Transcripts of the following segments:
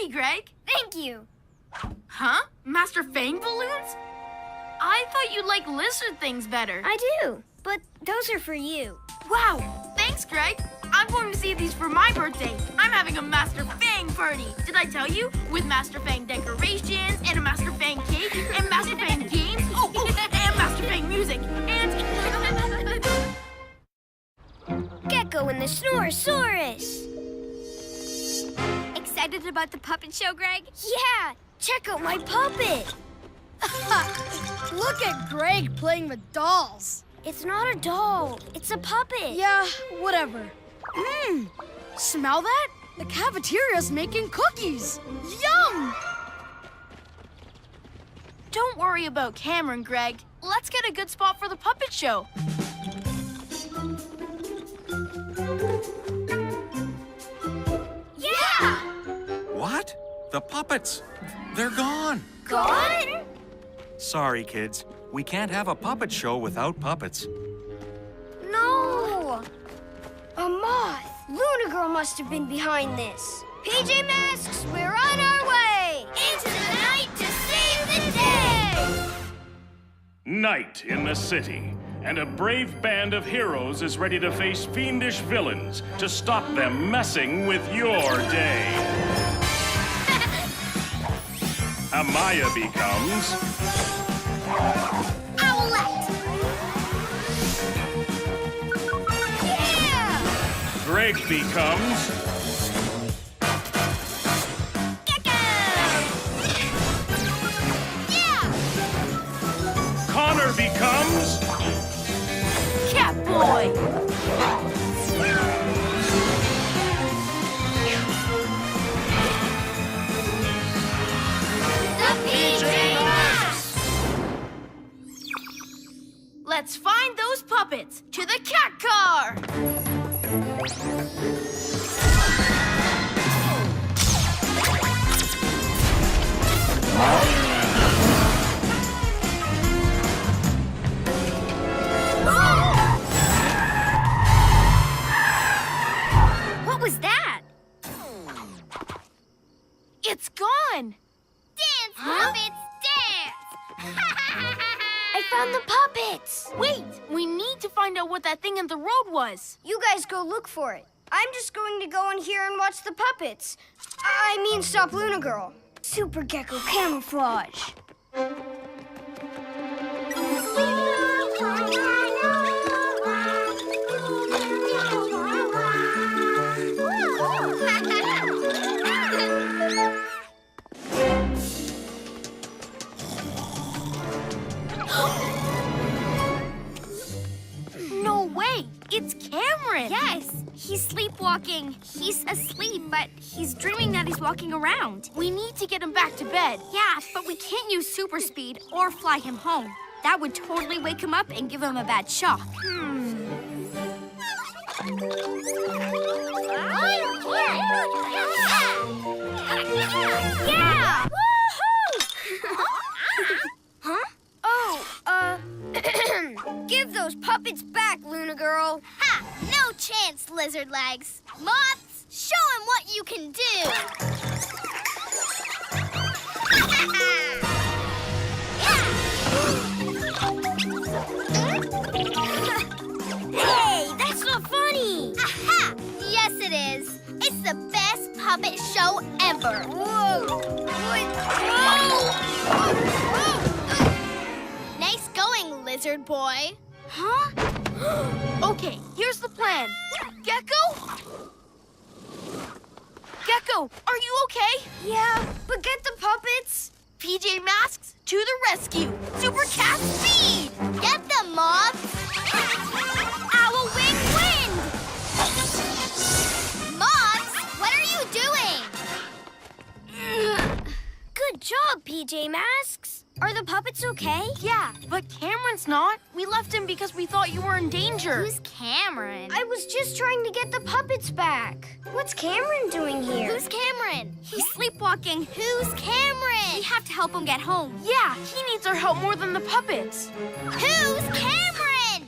Hey, Greg. Thank you. Huh? Master Fang balloons? I thought you liked lizard things better. I do, but those are for you. Wow, thanks, Greg. I'm going to see these for my birthday. I'm having a Master Fang party. Did I tell you? With Master Fang decorations, and a Master Fang cake, and Master Fang games, and Master Fang music, and... Gekko and the Snorosaurus. Excited about the puppet show, Greg? Yeah, check out my puppet. Look at Greg playing with dolls. It's not a doll, it's a puppet. Yeah, whatever. Smell that? The cafeteria's making cookies. Yum! Don't worry about Cameron, Greg. Let's get a good spot for the puppet show. Yeah! What? The puppets. They're gone. Gone? Sorry, kids. We can't have a puppet show without puppets. No! A moth. Luna Girl must have been behind this. PJ Masks, we're on our way! Into the night to save the day! Night in the city, and a brave band of heroes is ready to face fiendish villains to stop them messing with your day. Amaya becomes... Owlette! Yeah! Greg becomes... Gekko! Yeah! Connor becomes... Catboy! The PJ Masks! Let's find those puppets to the cat car! What was that? It's gone! Dance, puppets, dance! I found the puppets! Wait, we need to find out what that thing in the road was. You guys go look for it. I'm just going to go in here and watch the puppets. I mean, stop Luna Girl. Super Gekko camouflage. No way! It's Cameron! Yes, he's sleepwalking. He's asleep, but he's dreaming that he's walking around. We need to get him back to bed. Yeah, but we can't use super speed or fly him home. That would totally wake him up and give him a bad shock. Yeah! Woohoo! Huh? Oh, give those puppets back, Luna Girl. Ha! No chance, lizard legs. Moths, show him what you can do. Hey, that's not funny. Aha! Yes, it is. It's the best puppet show ever. Whoa! Nice going, lizard boy. Huh? Okay, here's the plan. Gekko? Gekko, are you okay? Yeah, but get the puppets. PJ Masks, to the rescue! Super cat speed! Get them, moths. Owl wing wind! Moths, what are you doing? Good job, PJ Masks. Are the puppets okay? Yeah, but Cameron's not. We left him because we thought you were in danger. Who's Cameron? I was just trying to get the puppets back. What's Cameron doing here? Who's Cameron? He's sleepwalking. Who's Cameron? We have to help him get home. Yeah, he needs our help more than the puppets. Who's Cameron?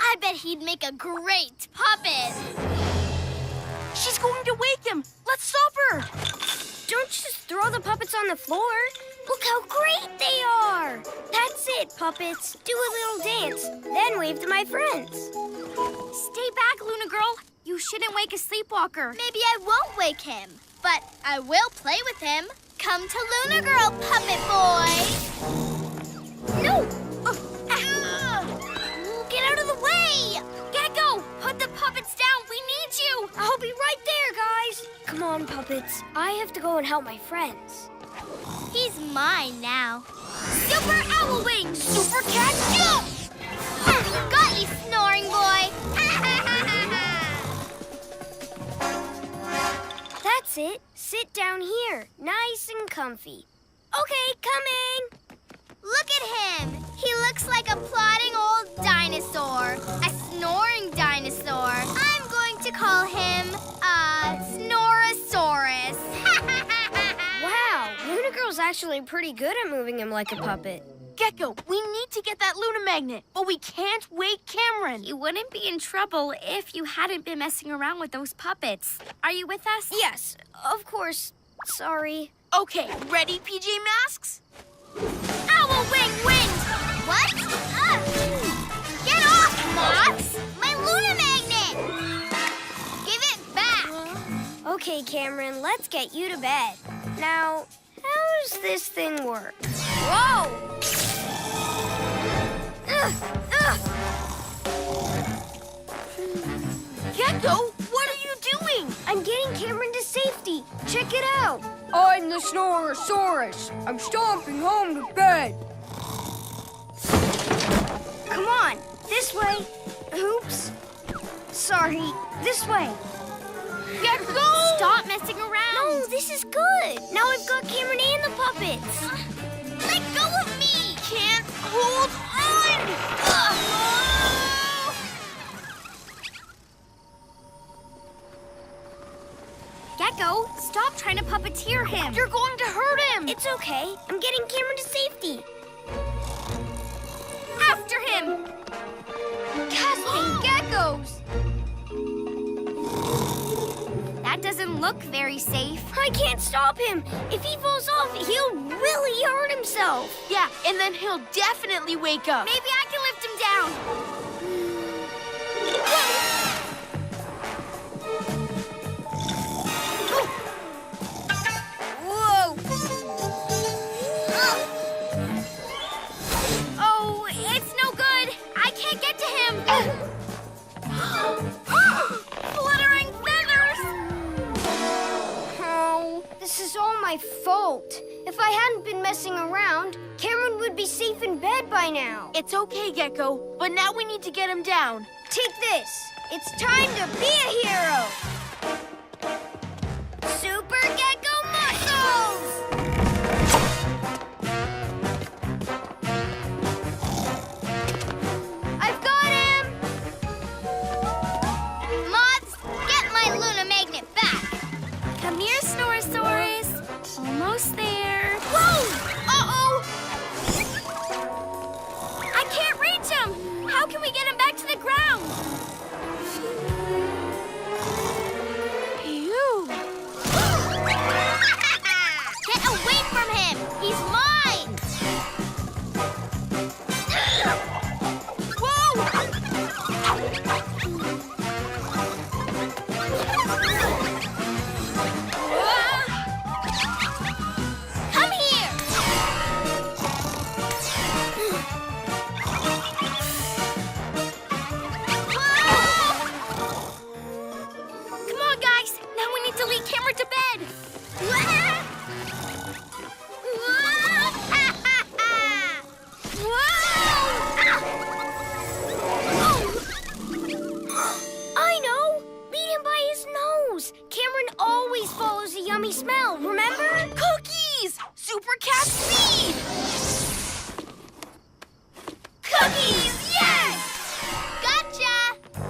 I bet he'd make a great puppet. going to wake him. Let's stop her. Don't just throw the puppets on the floor. Look how great they are. That's it, puppets. Do a little dance, then wave to my friends. Stay back, Luna Girl. You shouldn't wake a sleepwalker. Maybe I won't wake him, but I will play with him. Come to Luna Girl, puppet boy. No! Get out of the way! Gekko, put the puppets down. We need you. I'll be right there, guys. Come on, puppets. I have to go and help my friends. He's mine now. Super Owl Wing, Super Cat Jump! Got you, snoring boy. That's it. Sit down here, nice and comfy. Okay, coming. Look at him. He looks like a plodding old dinosaur. A snoring dinosaur. I'm going to call him, Snorosaurus. Wow, Luna Girl's actually pretty good at moving him like a puppet. Gekko, we need to get that Luna magnet, but we can't wake Cameron. You wouldn't be in trouble if you hadn't been messing around with those puppets. Are you with us? Yes, of course. Sorry. Okay, ready, PJ Masks? Owl Wing Wind! What? Get off, Moths! My Luna magnet! Give it back! Okay, Cameron, let's get you to bed. Now, how does this thing work? Whoa! Gekko, what are you doing? I'm getting Cameron to safety. Check it out. I'm the Snorosaurus. I'm stomping home to bed. Come on, this way. Oops. Sorry, this way. Gekko! Stop messing around! No, this is good. Now I've got Cameron and the puppets. Let go of me! Can't hold on! Gekko, stop trying to puppeteer him. You're going to hurt him! It's okay. I'm getting Cameron to safety. After him! Gasping geckos! That doesn't look very safe. I can't stop him. If he falls off, he'll really hurt himself. Yeah, and then he'll definitely wake up. Maybe I can lift him down. Whoa! Oh, it's no good. I can't get to him. Fluttering feathers. Oh, this is all my fault. If I hadn't been messing around, Cameron would be safe in bed by now. It's okay, Gekko, but now we need to get him down. Take this. It's time to be a hero. Super Gekko muscles! I've got him! Moths, get my Luna magnet back. Come here, Snorosaurus. Almost there. Whoa! Uh-oh! I can't reach him. How can we get him back to the ground? Phew. Get away from him! He's mine! Come here! Come on, guys! Now we need to lead Cameron to bed! I know! Lead him by his nose. Cameron always follows a yummy smell, remember? Cookies! Super cat speed! Cookies, yes! Gotcha!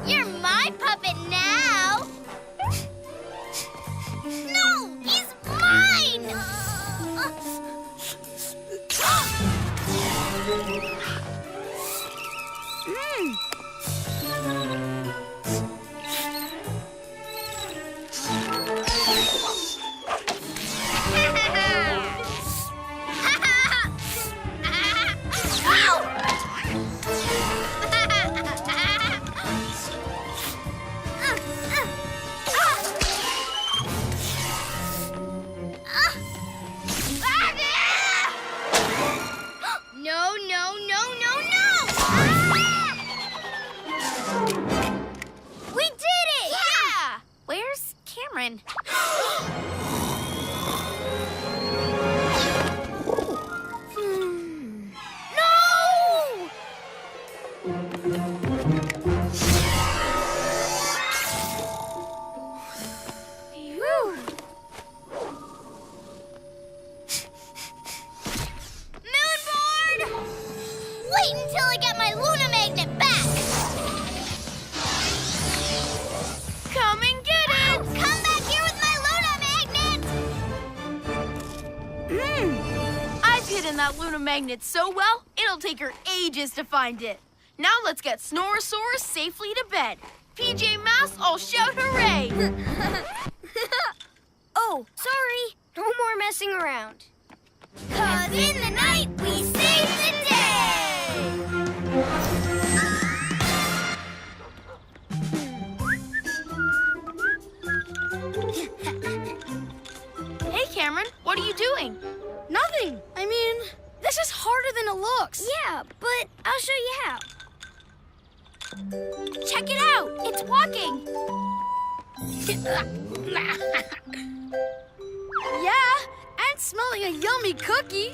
You're my puppet now! No, he's mine! Wait until I get my Luna Magnet back! Come and get it! Come back here with my Luna Magnet! I've hidden that Luna Magnet so well, it'll take her ages to find it. Now let's get Snorosaurus safely to bed. PJ Masks, all shout hooray! Oh, sorry. No more messing around. 'Cause in the night, we save the day! Hey, Cameron, what are you doing? Nothing. I mean, this is harder than it looks. Yeah, but I'll show you how. Check it out! It's walking! Yeah, and smelling a yummy cookie.